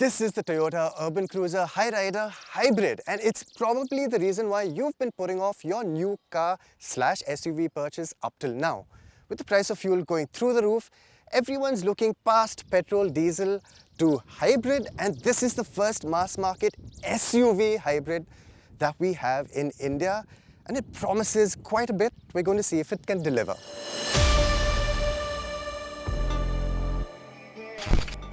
This is the Toyota Urban Cruiser Hyryder Hybrid, and it's probably the reason why you've been putting off your new car/SUV purchase up till now. With the price of fuel going through the roof, everyone's looking past petrol, diesel to hybrid, and this is the first mass market SUV hybrid that we have in India, and it promises quite a bit. We're going to see if it can deliver.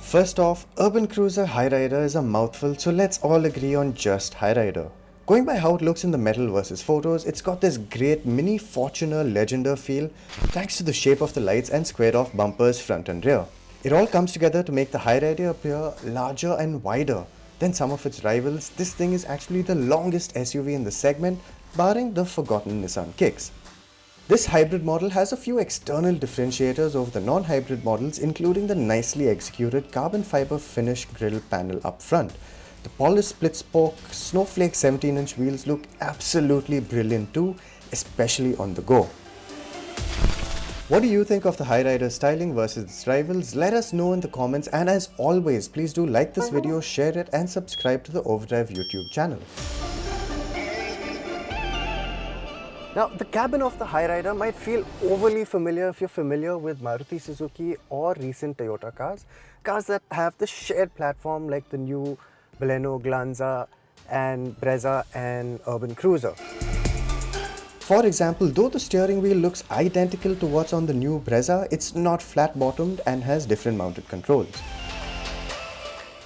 First off, Urban Cruiser Hyryder is a mouthful, so let's all agree on just Hyryder. Going by how it looks in the metal versus photos, it's got this great mini Fortuner Legender feel thanks to the shape of the lights and squared off bumpers front and rear. It all comes together to make the Hyryder appear larger and wider than some of its rivals. This thing is actually the longest SUV in the segment, barring the forgotten Nissan Kicks. This hybrid model has a few external differentiators over the non-hybrid models, including the nicely executed carbon fiber finish grille panel up front. The polished split spoke snowflake 17-inch wheels look absolutely brilliant too, especially on the go. What do you think of the Hyryder styling versus its rivals? Let us know in the comments, and as always, please do like this video, share it and subscribe to the OVERDRIVE YouTube channel. Now, the cabin of the Hyryder might feel overly familiar if you're familiar with Maruti Suzuki or recent Toyota cars that have the shared platform like the new Baleno, Glanza and Brezza and Urban Cruiser. For example, though the steering wheel looks identical to what's on the new Brezza, it's not flat-bottomed and has different mounted controls.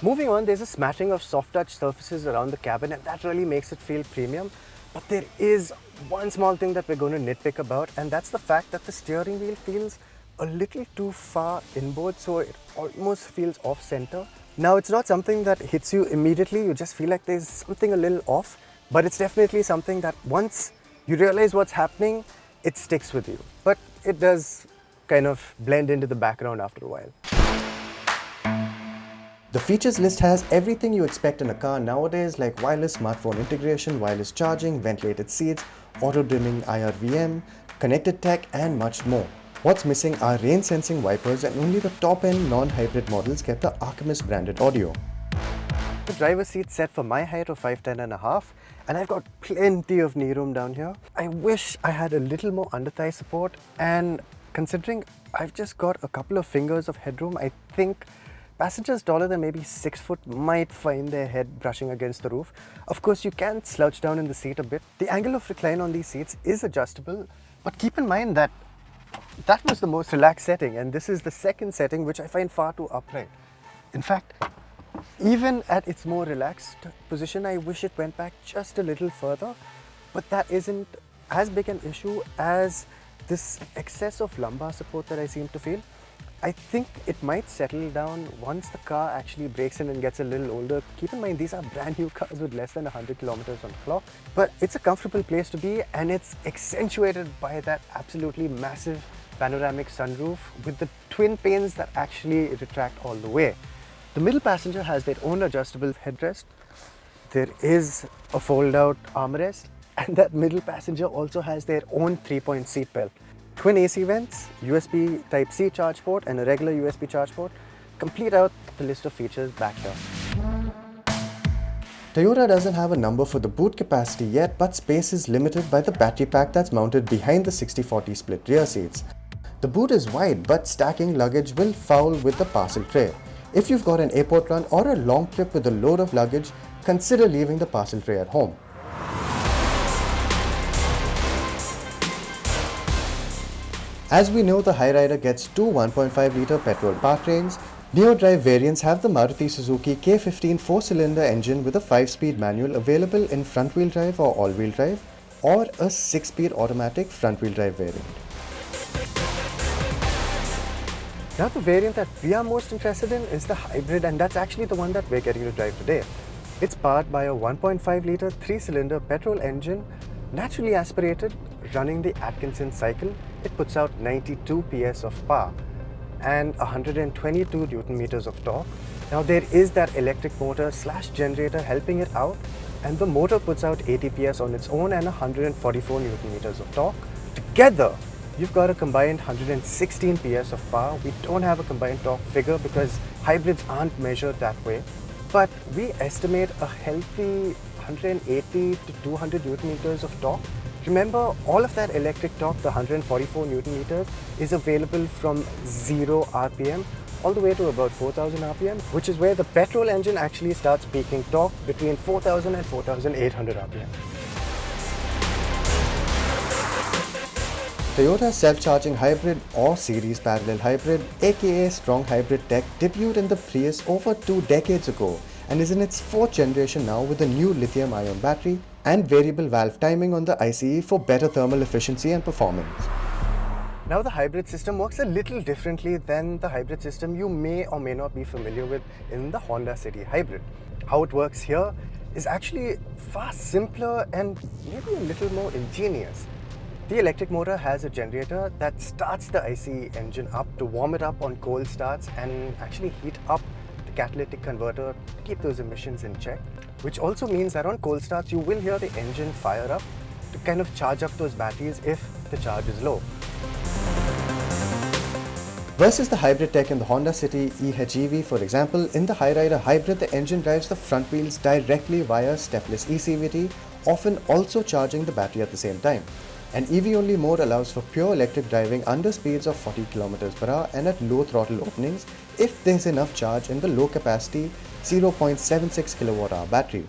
Moving on, there's a smattering of soft touch surfaces around the cabin, and that really makes it feel premium. But there is one small thing that we're going to nitpick about, and that's the fact that the steering wheel feels a little too far inboard, so it almost feels off-center. Now, it's not something that hits you immediately, you just feel like there's something a little off, but it's definitely something that once you realize what's happening, it sticks with you. But it does kind of blend into the background after a while. The features list has everything you expect in a car nowadays, like wireless smartphone integration, wireless charging, ventilated seats, auto dimming IRVM, connected tech and much more. What's missing are rain sensing wipers, and only the top end non-hybrid models get the Archimedes branded audio. The driver's seat set for my height of 5'10.5", and I've got plenty of knee room down here. I wish I had a little more under thigh support, and considering I've just got a couple of fingers of headroom, I think passengers taller than maybe 6 foot might find their head brushing against the roof. Of course, you can slouch down in the seat a bit. The angle of recline on these seats is adjustable, but keep in mind that that was the most relaxed setting, and this is the second setting, which I find far too upright. In fact, even at its more relaxed position, I wish it went back just a little further, but that isn't as big an issue as this excess of lumbar support that I seem to feel. I think it might settle down once the car actually breaks in and gets a little older. Keep in mind, these are brand new cars with less than 100 kilometers on the clock, but it's a comfortable place to be, and it's accentuated by that absolutely massive panoramic sunroof with the twin panes that actually retract all the way. The middle passenger has their own adjustable headrest. There is a fold-out armrest, and that middle passenger also has their own 3-point seat belt. Twin AC vents, USB Type-C charge port and a regular USB charge port complete out the list of features back here. Toyota doesn't have a number for the boot capacity yet, but space is limited by the battery pack that's mounted behind the 60-40 split rear seats. The boot is wide, but stacking luggage will foul with the parcel tray. If you've got an airport run or a long trip with a load of luggage, consider leaving the parcel tray at home. As we know, the Hyryder gets two 1.5-litre petrol powertrains. Neo-drive variants have the Maruti Suzuki K15 4-cylinder engine with a 5-speed manual available in front-wheel drive or all-wheel drive, or a 6-speed automatic front-wheel drive variant. Now, the variant that we are most interested in is the hybrid, and that's actually the one that we're getting to drive today. It's powered by a 1.5-litre 3-cylinder petrol engine, naturally aspirated, running the Atkinson cycle. It puts out 92 PS of power and 122 Newton meters of torque. Now, there is that electric motor / generator helping it out, and the motor puts out 80 PS on its own and 144 Newton meters of torque. Together, you've got a combined 116 PS of power. We don't have a combined torque figure because hybrids aren't measured that way. but we estimate a healthy 180 to 200 Newton meters of torque. Remember, all of that electric torque, the 144 Newton meters, is available from 0 RPM all the way to about 4000 RPM, which is where the petrol engine actually starts peaking torque between 4000 and 4800 RPM. Toyota's self-charging hybrid or series parallel hybrid, aka strong hybrid tech, debuted in the Prius over 2 decades ago and is in its 4th generation now with a new lithium-ion battery and variable valve timing on the ICE for better thermal efficiency and performance. Now the hybrid system works a little differently than the hybrid system you may or may not be familiar with in the Honda City Hybrid. How it works here is actually far simpler and maybe a little more ingenious. The electric motor has a generator that starts the ICE engine up to warm it up on cold starts and actually heat up the catalytic converter to keep those emissions in check, which also means that on cold starts you will hear the engine fire up to kind of charge up those batteries if the charge is low. Versus the hybrid tech in the Honda City eHEV, for example, in the Hyryder Hybrid, the engine drives the front wheels directly via stepless eCVT, often also charging the battery at the same time. An EV-only mode allows for pure electric driving under speeds of 40 km per hour and at low throttle openings if there's enough charge in the low-capacity 0.76 kWh battery.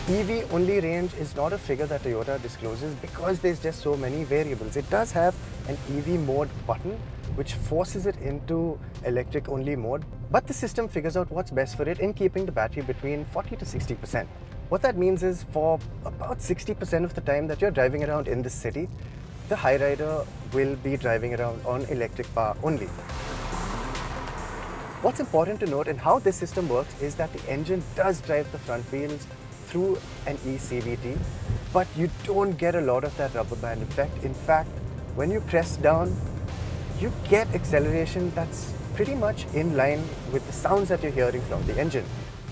EV-only range is not a figure that Toyota discloses because there's just so many variables. It does have an EV mode button which forces it into electric-only mode, but the system figures out what's best for it in keeping the battery between 40 to 60%. What that means is for about 60% of the time that you're driving around in the city, the Hyryder will be driving around on electric power only. What's important to note in how this system works is that the engine does drive the front wheels through an eCVT, but you don't get a lot of that rubber band effect. In fact, when you press down, you get acceleration that's pretty much in line with the sounds that you're hearing from the engine.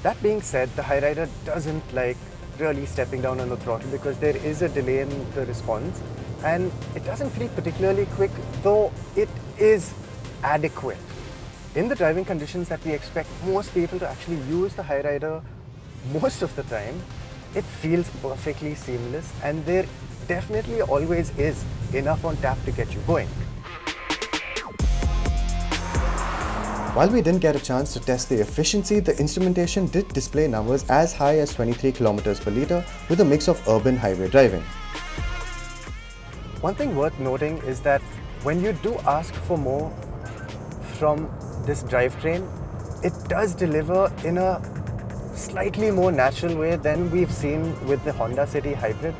That being said, the Hyryder doesn't like really stepping down on the throttle because there is a delay in the response and it doesn't feel particularly quick, though it is adequate. In the driving conditions that we expect most people to actually use the Hyryder most of the time, it feels perfectly seamless and there definitely always is enough on tap to get you going. While we didn't get a chance to test the efficiency, the instrumentation did display numbers as high as 23 km per litre with a mix of urban highway driving. One thing worth noting is that when you do ask for more from this drivetrain, it does deliver in a slightly more natural way than we've seen with the Honda City Hybrid.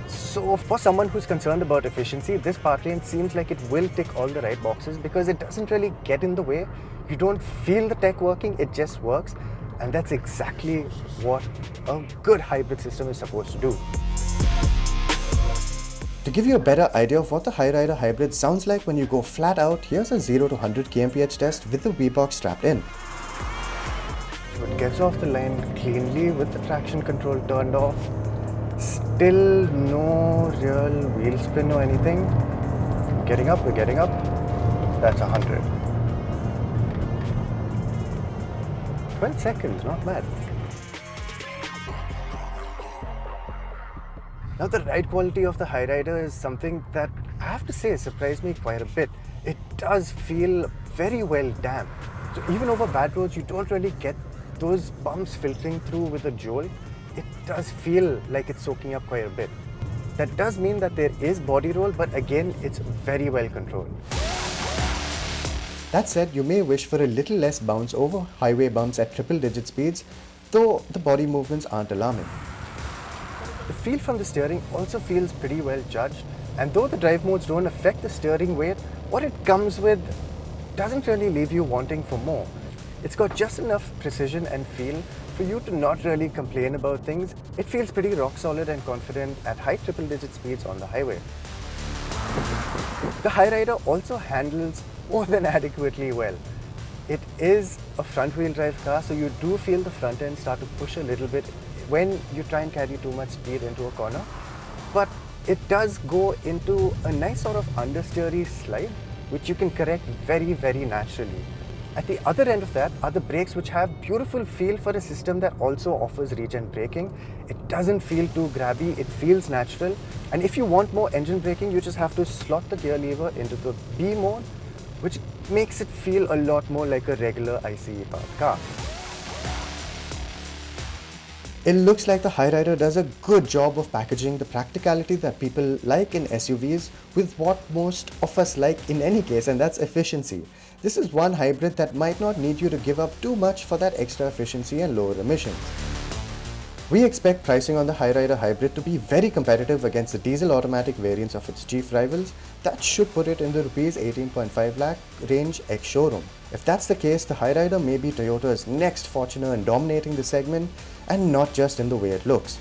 So for someone who's concerned about efficiency, this powertrain seems like it will tick all the right boxes because it doesn't really get in the way. You don't feel the tech working, it just works. And that's exactly what a good hybrid system is supposed to do. To give you a better idea of what the Hyryder Hybrid sounds like when you go flat out, here's a 0 to 100 kmph test with the V-Box strapped in. So it gets off the line cleanly with the traction control turned off. Still no real wheel spin or anything. We're getting up. That's 100. 12 seconds, not bad. Now the ride quality of the Hyryder is something that I have to say surprised me quite a bit. It does feel very well damped. So even over bad roads, you don't really get those bumps filtering through with a jolt. It does feel like it's soaking up quite a bit. That does mean that there is body roll, but again, it's very well controlled. That said, you may wish for a little less bounce over highway bumps at triple-digit speeds, though the body movements aren't alarming. The feel from the steering also feels pretty well judged, and though the drive modes don't affect the steering weight, what it comes with doesn't really leave you wanting for more. It's got just enough precision and feel for you to not really complain about things. It feels pretty rock solid and confident at high triple-digit speeds on the highway. The Hyryder also handles more than adequately well. It is a front-wheel drive car, so you do feel the front end start to push a little bit when you try and carry too much speed into a corner. But it does go into a nice sort of understeery slide, which you can correct very, very naturally. At the other end of that are the brakes, which have beautiful feel for a system that also offers regen braking. It doesn't feel too grabby, it feels natural. And if you want more engine braking, you just have to slot the gear lever into the B mode, which makes it feel a lot more like a regular ICE powered car. It looks like the Hyryder does a good job of packaging the practicality that people like in SUVs with what most of us like in any case, and that's efficiency. This is one hybrid that might not need you to give up too much for that extra efficiency and lower emissions. We expect pricing on the Hyryder Hybrid to be very competitive against the diesel automatic variants of its chief rivals. That should put it in the Rs 18.5 lakh range ex-showroom. If that's the case, the Hyryder may be Toyota's next Fortuner in dominating the segment, and not just in the way it looks.